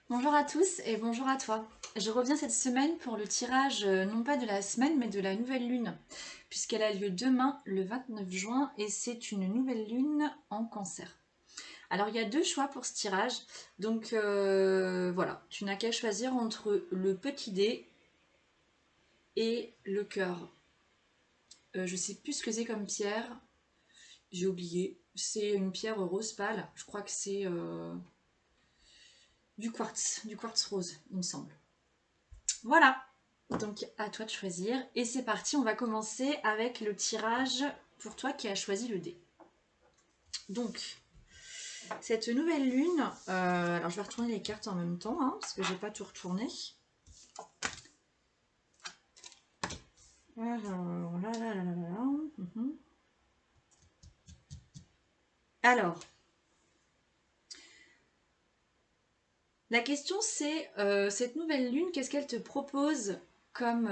Bonjour à tous et bonjour à toi. Je reviens cette semaine pour le tirage non pas de la semaine mais de la nouvelle lune, puisqu'elle a lieu demain le 29 juin et c'est une nouvelle lune en cancer. Alors il y a deux choix pour ce tirage, donc voilà, tu n'as qu'à choisir entre le petit dé et le cœur. Je sais plus ce que c'est comme pierre, j'ai oublié, c'est une pierre rose pâle, je crois que c'est du quartz rose il me semble. Voilà, donc à toi de choisir. Et c'est parti, on va commencer avec le tirage pour toi qui as choisi le dé. Donc, cette nouvelle lune, alors je vais retourner les cartes en même temps, hein, parce que j'ai pas tout retourné. Alors, la question c'est, cette nouvelle lune, qu'est-ce qu'elle te propose comme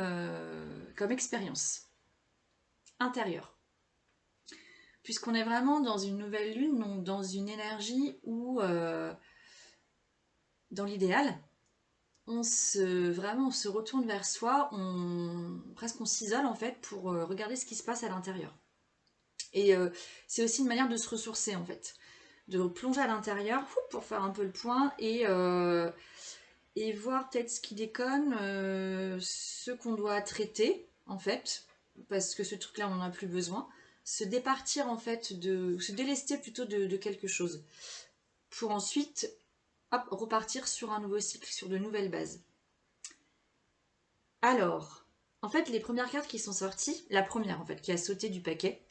expérience intérieure? Puisqu'on est vraiment dans une nouvelle lune, donc dans une énergie où, dans l'idéal, on se retourne vers soi, presque on s'isole en fait pour regarder ce qui se passe à l'intérieur. Et c'est aussi une manière de se ressourcer en fait, de plonger à l'intérieur pour faire un peu le point et voir peut-être ce qui déconne, ce qu'on doit traiter en fait, parce que ce truc-là on n'en a plus besoin, se départir en fait, se délester plutôt de quelque chose, pour ensuite hop, repartir sur un nouveau cycle, sur de nouvelles bases. Alors, en fait, les premières cartes qui sont sorties, la première en fait qui a sauté du paquet,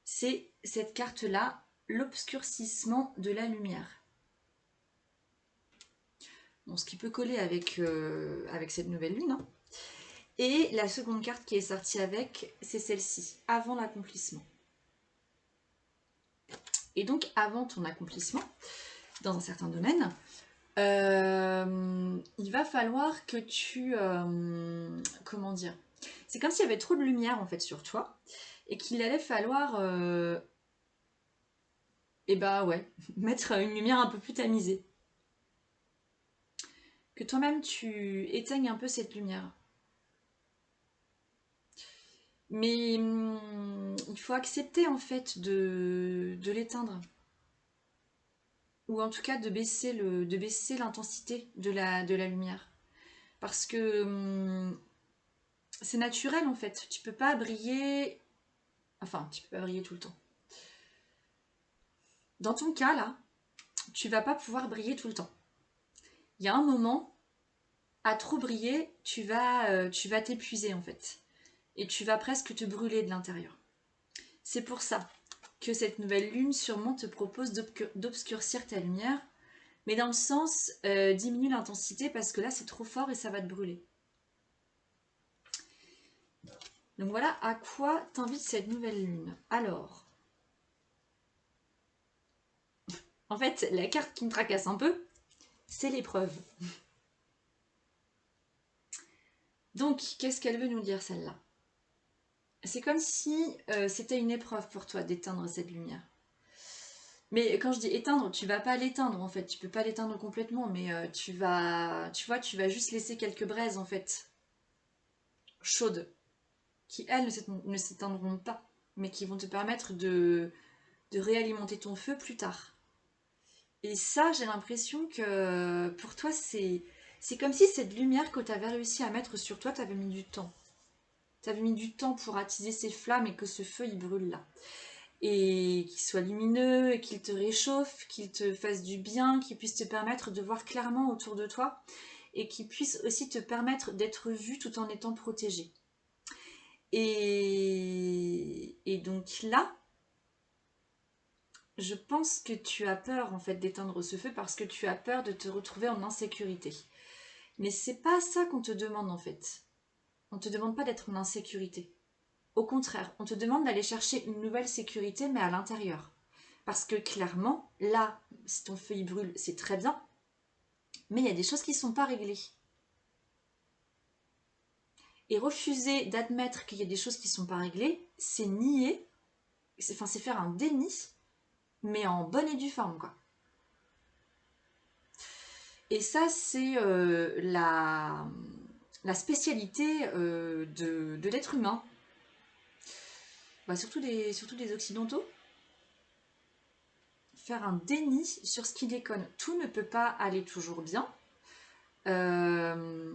c'est cette carte-là, l'obscurcissement de la lumière. Bon, ce qui peut coller avec cette nouvelle lune. Hein. Et la seconde carte qui est sortie avec, c'est celle-ci, avant l'accomplissement. Et donc, avant ton accomplissement, dans un certain domaine, il va falloir que tu... comment dire? C'est comme s'il y avait trop de lumière en fait sur toi et qu'il allait falloir et bah ouais, mettre une lumière un peu plus tamisée. Que toi-même tu éteignes un peu cette lumière. Mais il faut accepter en fait de l'éteindre. Ou en tout cas de baisser l'intensité de la lumière. Parce que c'est naturel en fait. Tu peux pas briller. Enfin, tu peux pas briller tout le temps. Dans ton cas là, tu vas pas pouvoir briller tout le temps. Il y a un moment, à trop briller, tu vas t'épuiser en fait. Et tu vas presque te brûler de l'intérieur. C'est pour ça que cette nouvelle lune sûrement te propose d'obscurcir ta lumière, mais dans le sens diminue l'intensité parce que là c'est trop fort et ça va te brûler. Donc voilà à quoi t'invite cette nouvelle lune. Alors, en fait, la carte qui me tracasse un peu, c'est l'épreuve. Donc, qu'est-ce qu'elle veut nous dire celle-là? C'est comme si c'était une épreuve pour toi d'éteindre cette lumière. Mais quand je dis éteindre, tu vas pas l'éteindre en fait, tu peux pas l'éteindre complètement, mais tu vas juste laisser quelques braises en fait, chaudes, qui elles ne s'éteindront pas, mais qui vont te permettre de réalimenter ton feu plus tard. Et ça, j'ai l'impression que pour toi, c'est comme si cette lumière que tu avais réussi à mettre sur toi, tu avais mis du temps. Tu avais mis du temps pour attiser ces flammes et que ce feu, il brûle là. Et qu'il soit lumineux, et qu'il te réchauffe, qu'il te fasse du bien, qu'il puisse te permettre de voir clairement autour de toi et qu'il puisse aussi te permettre d'être vu tout en étant protégé. Et donc là, je pense que tu as peur en fait d'éteindre ce feu parce que tu as peur de te retrouver en insécurité. Mais c'est pas ça qu'on te demande en fait. On te demande pas d'être en insécurité. Au contraire, on te demande d'aller chercher une nouvelle sécurité mais à l'intérieur. Parce que clairement, là, si ton feu il brûle, c'est très bien, mais il y a des choses qui ne sont pas réglées. Et refuser d'admettre qu'il y a des choses qui ne sont pas réglées, c'est nier, c'est faire un déni, mais en bonne et due forme, quoi. Et ça, c'est la spécialité de l'être humain. Bah, surtout des occidentaux. Faire un déni sur ce qui déconne. Tout ne peut pas aller toujours bien. Je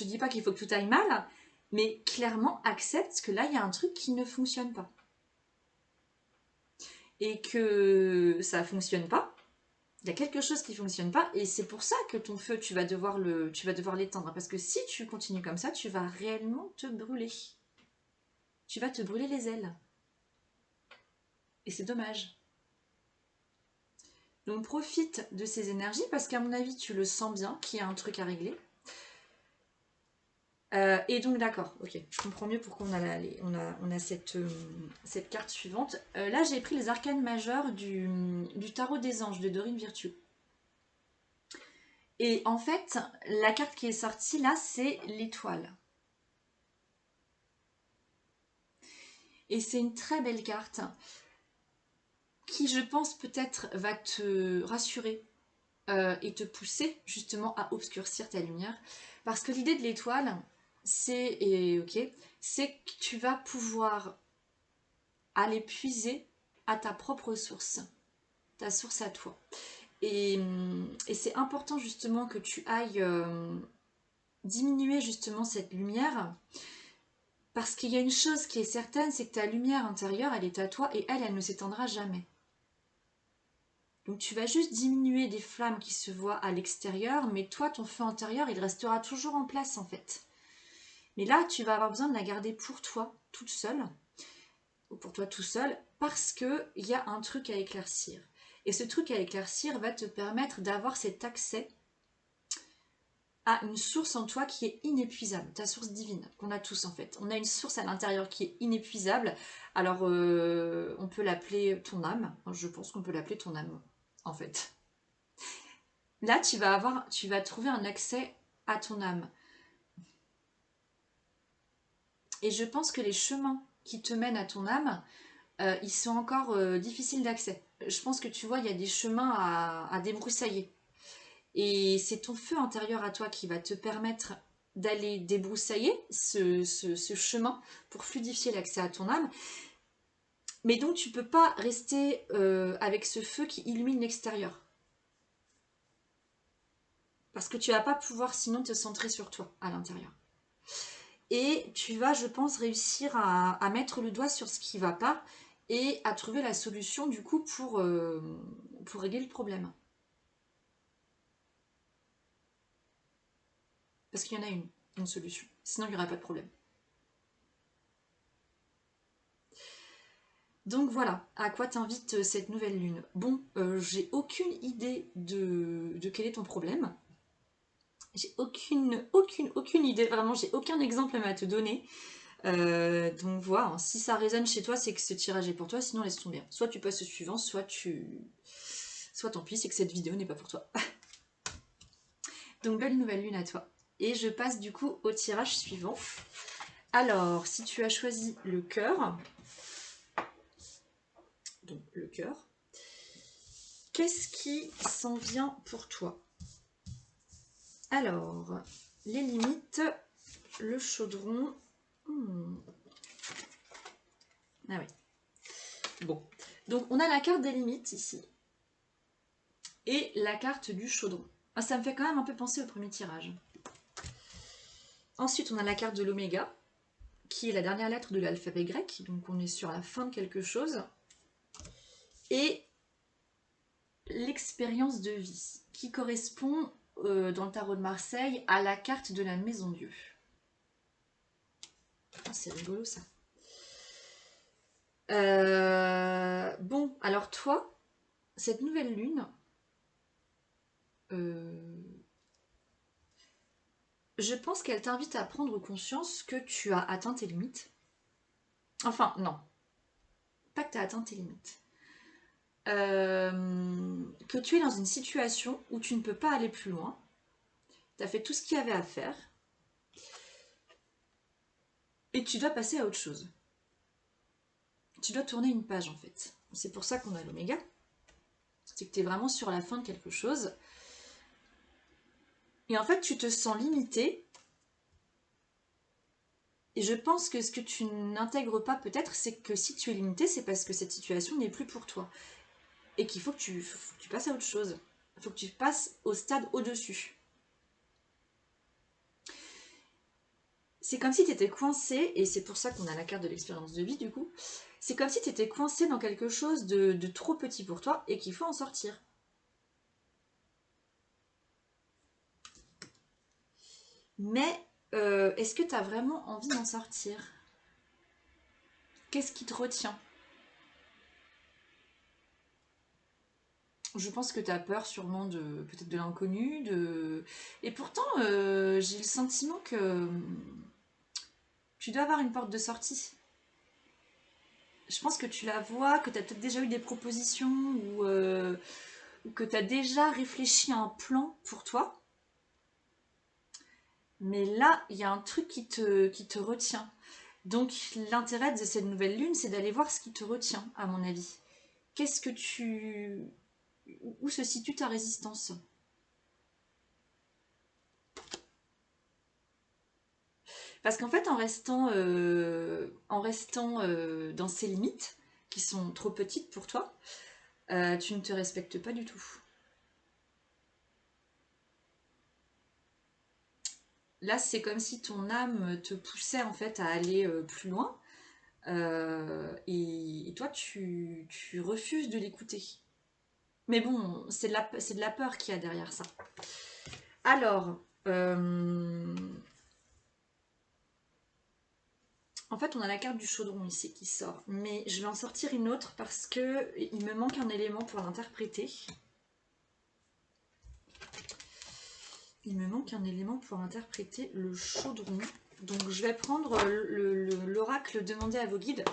dis pas qu'il faut que tout aille mal, mais clairement accepte que là, il y a un truc qui ne fonctionne pas. Et que ça fonctionne pas. Il y a quelque chose qui fonctionne pas, et c'est pour ça que ton feu, tu vas devoir l'éteindre. Parce que si tu continues comme ça, tu vas réellement te brûler. Tu vas te brûler les ailes. Et c'est dommage. Donc profite de ces énergies, parce qu'à mon avis, tu le sens bien qu'il y a un truc à régler. Et donc d'accord, ok, je comprends mieux pourquoi on a cette carte suivante. Là j'ai pris les arcanes majeures du tarot des anges de Dorine Virtue. Et en fait, la carte qui est sortie là, c'est l'étoile. Et c'est une très belle carte qui, je pense, peut-être va te rassurer et te pousser justement à obscurcir ta lumière. Parce que l'idée de l'étoile, c'est que tu vas pouvoir aller puiser à ta propre source, ta source à toi. Et c'est important justement que tu ailles diminuer justement cette lumière, parce qu'il y a une chose qui est certaine, c'est que ta lumière intérieure, elle est à toi et elle ne s'éteindra jamais. Donc tu vas juste diminuer des flammes qui se voient à l'extérieur, mais toi, ton feu intérieur, il restera toujours en place en fait. Mais là, tu vas avoir besoin de la garder pour toi, toute seule, ou pour toi tout seul, parce qu'il y a un truc à éclaircir. Et ce truc à éclaircir va te permettre d'avoir cet accès à une source en toi qui est inépuisable, ta source divine, qu'on a tous en fait. On a une source à l'intérieur qui est inépuisable. Alors, on peut l'appeler ton âme. Je pense qu'on peut l'appeler ton âme, en fait. Là, tu vas trouver un accès à ton âme. Et je pense que les chemins qui te mènent à ton âme, ils sont encore difficiles d'accès. Je pense que tu vois, il y a des chemins à débroussailler. Et c'est ton feu intérieur à toi qui va te permettre d'aller débroussailler ce chemin pour fluidifier l'accès à ton âme. Mais donc tu peux pas rester avec ce feu qui illumine l'extérieur. Parce que tu vas pas pouvoir sinon te centrer sur toi à l'intérieur. Et tu vas, je pense, réussir à mettre le doigt sur ce qui va pas et à trouver la solution du coup pour régler le problème. Parce qu'il y en a une solution. Sinon, il n'y aurait pas de problème. Donc voilà, à quoi t'invite cette nouvelle lune. Bon, j'ai aucune idée de quel est ton problème. J'ai aucune idée, vraiment, j'ai aucun exemple à te donner. Donc voilà, hein, si ça résonne chez toi, c'est que ce tirage est pour toi, sinon laisse tomber. Soit tu passes au suivant, soit tant pis, c'est que cette vidéo n'est pas pour toi. Donc belle nouvelle lune à toi. Et je passe du coup au tirage suivant. Alors, si tu as choisi le cœur, donc le cœur, qu'est-ce qui s'en vient pour toi? Alors, les limites, le chaudron. Ah oui. Bon. Donc, on a la carte des limites ici. Et la carte du chaudron. Ah, ça me fait quand même un peu penser au premier tirage. Ensuite, on a la carte de l'oméga, qui est la dernière lettre de l'alphabet grec. Donc, on est sur la fin de quelque chose. Et l'expérience de vie, qui correspond dans le tarot de Marseille à la carte de la maison Dieu. Ah, c'est rigolo ça. Bon, alors toi, cette nouvelle lune, je pense qu'elle t'invite à prendre conscience que tu as atteint tes limites. Enfin, non, pas que tu as atteint tes limites. Que tu es dans une situation où tu ne peux pas aller plus loin. Tu as fait tout ce qu'il y avait à faire. Et tu dois passer à autre chose. Tu dois tourner une page en fait. C'est pour ça qu'on a l'oméga. C'est que tu es vraiment sur la fin de quelque chose. Et en fait, tu te sens limité. Et je pense que ce que tu n'intègres pas peut-être, c'est que si tu es limité, c'est parce que cette situation n'est plus pour toi. Et qu'il faut que tu passes à autre chose. Il faut que tu passes au stade au-dessus. C'est comme si tu étais coincé, et c'est pour ça qu'on a la carte de l'expérience de vie du coup, c'est comme si tu étais coincé dans quelque chose de trop petit pour toi et qu'il faut en sortir. Mais est-ce que tu as vraiment envie d'en sortir? Qu'est-ce qui te retient? Je pense que tu as peur sûrement de peut-être de l'inconnu, et pourtant j'ai le sentiment que tu dois avoir une porte de sortie. Je pense que tu la vois, que tu as peut-être déjà eu des propositions ou que tu as déjà réfléchi à un plan pour toi. Mais là, il y a un truc qui te retient. Donc l'intérêt de cette nouvelle lune, c'est d'aller voir ce qui te retient, à mon avis. Qu'est-ce que tu... Où se situe ta résistance? Parce qu'en fait, en restant dans ces limites, qui sont trop petites pour toi, tu ne te respectes pas du tout. Là, c'est comme si ton âme te poussait en fait à aller plus loin, et toi, tu refuses de l'écouter. Mais bon, c'est de la peur qu'il y a derrière ça. Alors, en fait, on a la carte du chaudron ici qui sort, mais je vais en sortir une autre parce que il me manque un élément pour l'interpréter. Il me manque un élément pour interpréter le chaudron. Donc je vais prendre l'oracle demandé à vos guides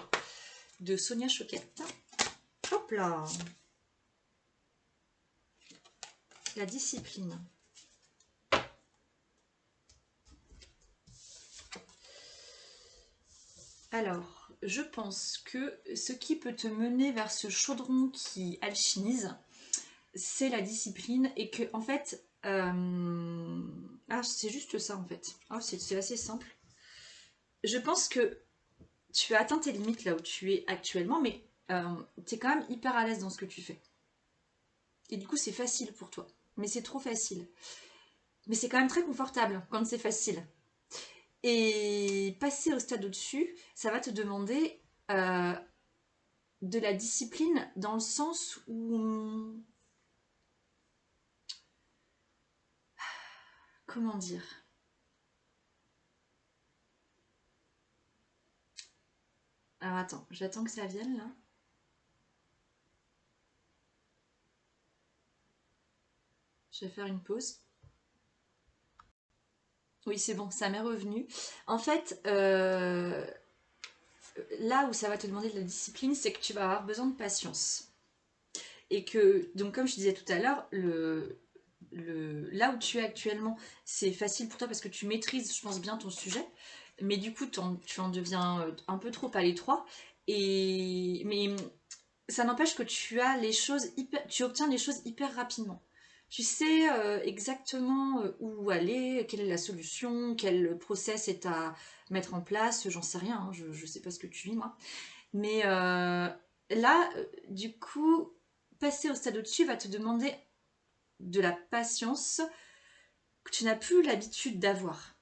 de Sonia Choquette. Hop là! La discipline. Alors, je pense que ce qui peut te mener vers ce chaudron qui alchimise, c'est la discipline et que, en fait, c'est juste ça en fait. C'est assez simple. Je pense que tu as atteint tes limites là où tu es actuellement, mais tu es quand même hyper à l'aise dans ce que tu fais. Et du coup, c'est facile pour toi. Mais c'est trop facile. Mais c'est quand même très confortable quand c'est facile. Et passer au stade au-dessus, ça va te demander de la discipline dans le sens où... Comment dire? Alors attends, j'attends que ça vienne là. Je vais faire une pause. Oui, c'est bon, ça m'est revenu. En fait, là où ça va te demander de la discipline, c'est que tu vas avoir besoin de patience. Et que, donc comme je disais tout à l'heure, là où tu es actuellement, c'est facile pour toi parce que tu maîtrises, je pense, bien ton sujet. Mais du coup, tu en deviens un peu trop à l'étroit. Mais ça n'empêche que tu obtiens les choses hyper rapidement. Tu sais exactement où aller, quelle est la solution, quel process est à mettre en place, j'en sais rien, hein, je ne sais pas ce que tu vis moi. Mais là, du coup, passer au stade au-dessus va te demander de la patience que tu n'as plus l'habitude d'avoir.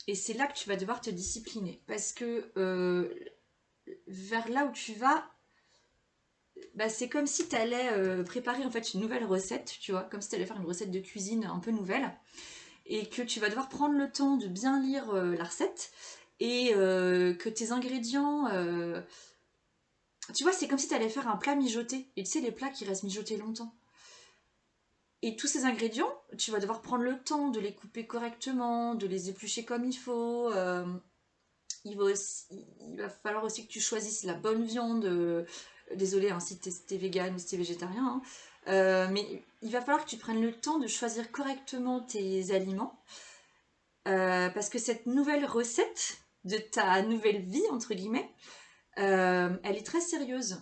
Et c'est là que tu vas devoir te discipliner. Parce que vers là où tu vas, bah, c'est comme si tu allais préparer en fait une nouvelle recette, tu vois, comme si tu allais faire une recette de cuisine un peu nouvelle, et que tu vas devoir prendre le temps de bien lire la recette, et que tes ingrédients... tu vois, c'est comme si tu allais faire un plat mijoté, et tu sais, les plats qui restent mijotés longtemps. Et tous ces ingrédients, tu vas devoir prendre le temps de les couper correctement, de les éplucher comme il faut. Il va falloir aussi que tu choisisses la bonne viande. Désolée hein, si t'es vegan ou si t'es végétarien. Hein. Mais il va falloir que tu prennes le temps de choisir correctement tes aliments. Parce que cette nouvelle recette de ta nouvelle vie, entre guillemets, elle est très sérieuse.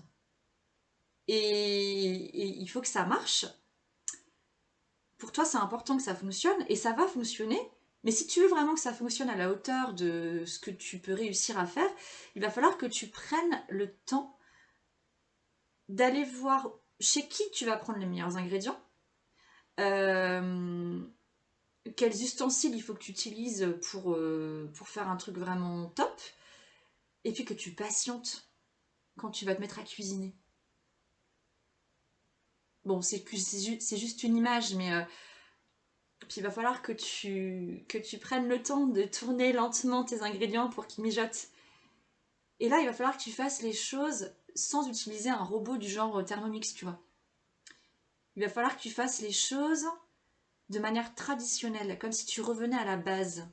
Et il faut que ça marche Pour toi, c'est important que ça fonctionne et ça va fonctionner. Mais si tu veux vraiment que ça fonctionne à la hauteur de ce que tu peux réussir à faire, il va falloir que tu prennes le temps d'aller voir chez qui tu vas prendre les meilleurs ingrédients, euh, quels ustensiles il faut que tu utilises pour faire un truc vraiment top, et puis que tu patientes quand tu vas te mettre à cuisiner. Bon, c'est juste une image, mais puis il va falloir que tu prennes le temps de tourner lentement tes ingrédients pour qu'ils mijotent. Et là, il va falloir que tu fasses les choses sans utiliser un robot du genre Thermomix, tu vois. Il va falloir que tu fasses les choses de manière traditionnelle, comme si tu revenais à la base.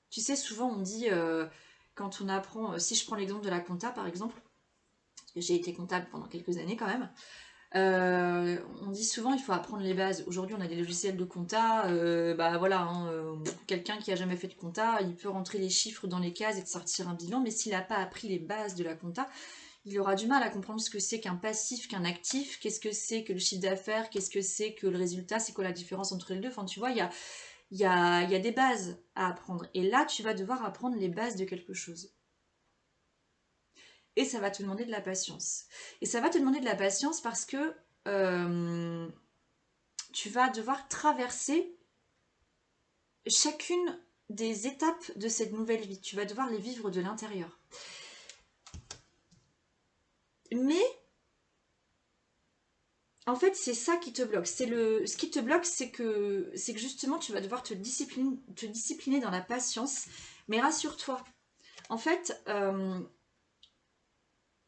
Tu sais, souvent on dit, quand on apprend, si je prends l'exemple de la compta par exemple, parce que j'ai été comptable pendant quelques années quand même, on dit souvent il faut apprendre les bases. Aujourd'hui on a des logiciels de compta, bah voilà, hein, quelqu'un qui a jamais fait de compta, il peut rentrer les chiffres dans les cases et te sortir un bilan, mais s'il n'a pas appris les bases de la compta, il aura du mal à comprendre ce que c'est qu'un passif, qu'un actif, qu'est-ce que c'est que le chiffre d'affaires, qu'est-ce que c'est que le résultat, c'est quoi la différence entre les deux. Enfin tu vois, il y a des bases à apprendre. Et là, tu vas devoir apprendre les bases de quelque chose. Et ça va te demander de la patience. Et ça va te demander de la patience parce que tu vas devoir traverser chacune des étapes de cette nouvelle vie. Tu vas devoir les vivre de l'intérieur. Mais, en fait, c'est ça qui te bloque. Ce qui te bloque, c'est que justement, tu vas devoir te discipliner dans la patience. Mais rassure-toi, en fait,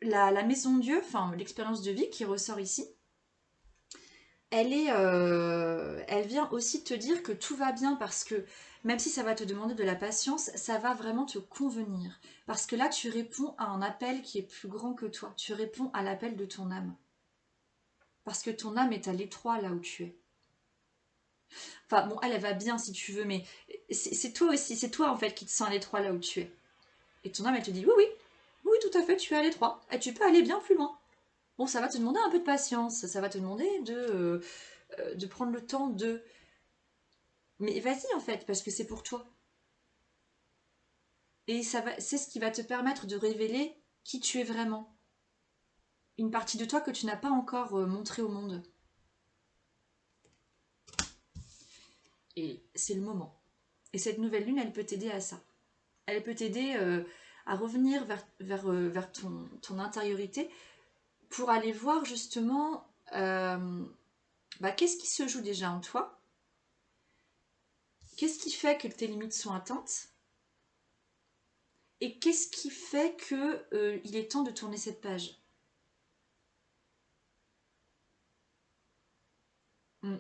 la maison de Dieu, enfin l'expérience de vie qui ressort ici, elle vient aussi te dire que tout va bien parce que même si ça va te demander de la patience, ça va vraiment te convenir. Parce que là, tu réponds à un appel qui est plus grand que toi. Tu réponds à l'appel de ton âme. Parce que ton âme est à l'étroit là où tu es. Enfin bon, elle va bien si tu veux, mais c'est toi aussi, c'est toi en fait qui te sens à l'étroit là où tu es. Et ton âme, elle te dit oui, oui, oui, tout à fait, tu es à l'étroit. Et tu peux aller bien plus loin. Bon, ça va te demander un peu de patience, ça va te demander de prendre le temps de... Mais vas-y en fait, parce que c'est pour toi. Et c'est ce qui va te permettre de révéler qui tu es vraiment. Une partie de toi que tu n'as pas encore montrée au monde. Et c'est le moment. Et cette nouvelle lune, elle peut t'aider à ça. Elle peut t'aider à revenir vers ton intériorité pour aller voir justement qu'est-ce qui se joue déjà en toi. Qu'est-ce qui fait que tes limites sont atteintes? Et qu'est-ce qui fait que il est temps de tourner cette page? Mm.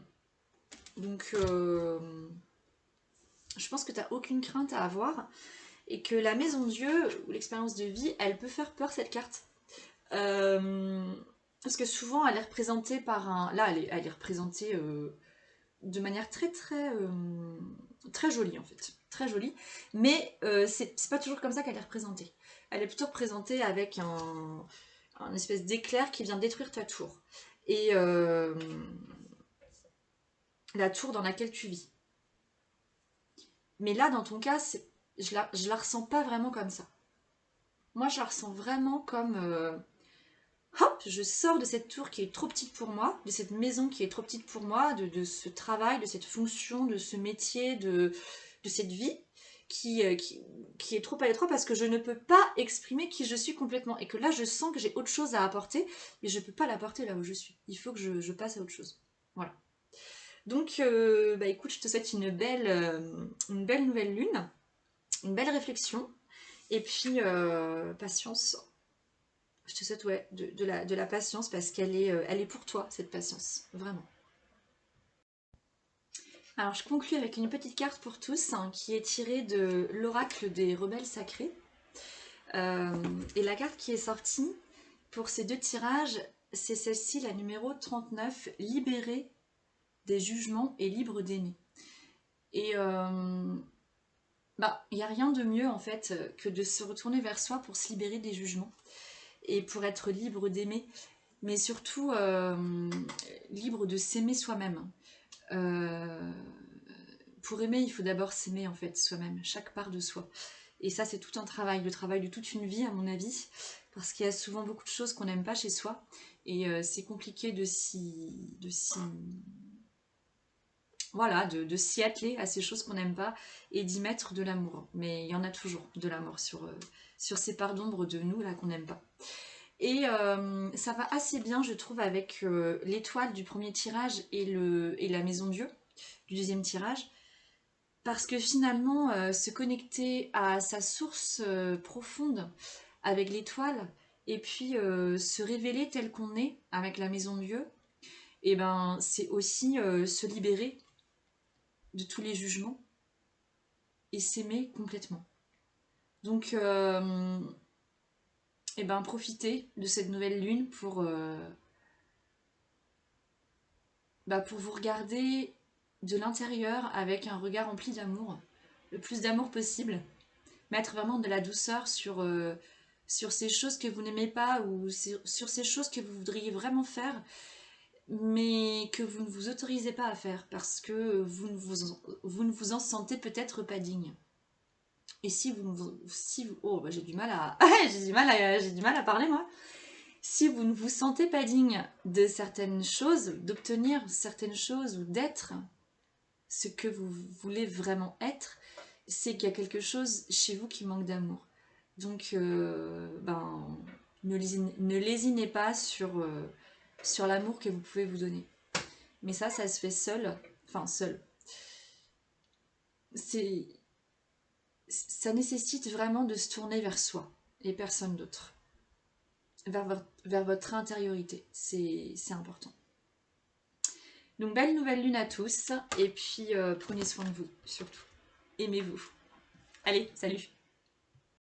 Donc, je pense que tu n'as aucune crainte à avoir et que la maison Dieu ou l'expérience de vie, elle peut faire peur cette carte. Parce que souvent, elle est représentée par un... Là, elle est représentée de manière très jolie en fait. Très jolie. Mais c'est pas toujours comme ça qu'elle est représentée. Elle est plutôt représentée avec un espèce d'éclair qui vient détruire ta tour. Et la tour dans laquelle tu vis. Mais là, dans ton cas, je la ressens pas vraiment comme ça. Moi, je la ressens vraiment comme... hop, je sors de cette tour qui est trop petite pour moi, de cette maison qui est trop petite pour moi, de ce travail, de cette fonction, de ce métier, de cette vie qui est trop à l'étroit parce que je ne peux pas exprimer qui je suis complètement. Et que là, je sens que j'ai autre chose à apporter, mais je ne peux pas l'apporter là où je suis. Il faut que je passe à autre chose. Voilà. Donc, écoute, je te souhaite une belle nouvelle lune, une belle réflexion, et puis patience. Je te souhaite de la patience parce elle est pour toi, cette patience, vraiment. Alors, je conclue avec une petite carte pour tous hein, qui est tirée de l'oracle des rebelles sacrés. Et la carte qui est sortie pour ces deux tirages, c'est celle-ci, la numéro 39, libérée des jugements et libre d'aimer. Et il n'y a rien de mieux en fait que de se retourner vers soi pour se libérer des jugements et pour être libre d'aimer, mais surtout libre de s'aimer soi-même. Pour aimer, il faut d'abord s'aimer en fait, soi-même, chaque part de soi. Et ça, c'est tout un travail, le travail de toute une vie, à mon avis, parce qu'il y a souvent beaucoup de choses qu'on n'aime pas chez soi, et c'est compliqué voilà, de s'y atteler à ces choses qu'on n'aime pas et d'y mettre de l'amour. Mais il y en a toujours de l'amour sur ces parts d'ombre de nous là qu'on n'aime pas. Et ça va assez bien, je trouve, avec l'étoile du premier tirage et la maison Dieu du deuxième tirage. Parce que finalement, se connecter à sa source profonde avec l'étoile, et puis se révéler tel qu'on est avec la maison Dieu, et ben c'est aussi se libérer de tous les jugements et s'aimer complètement. Donc, et ben profitez de cette nouvelle lune pour vous regarder de l'intérieur avec un regard rempli d'amour, le plus d'amour possible, mettre vraiment de la douceur sur ces choses que vous n'aimez pas ou sur ces choses que vous voudriez vraiment faire, mais que vous ne vous autorisez pas à faire parce que vous ne vous en sentez peut-être pas digne. Et oh, bah, j'ai du mal à, j'ai du mal à parler moi. Si vous ne vous sentez pas digne de certaines choses, d'obtenir certaines choses ou d'être ce que vous voulez vraiment être, c'est qu'il y a quelque chose chez vous qui manque d'amour. Donc, ne lésinez pas sur l'amour que vous pouvez vous donner. Mais ça se fait seul. Enfin, seul. Ça nécessite vraiment de se tourner vers soi et personne d'autre. Vers votre intériorité. C'est important. Donc, belle nouvelle lune à tous. Et puis, prenez soin de vous, surtout. Aimez-vous. Allez, salut!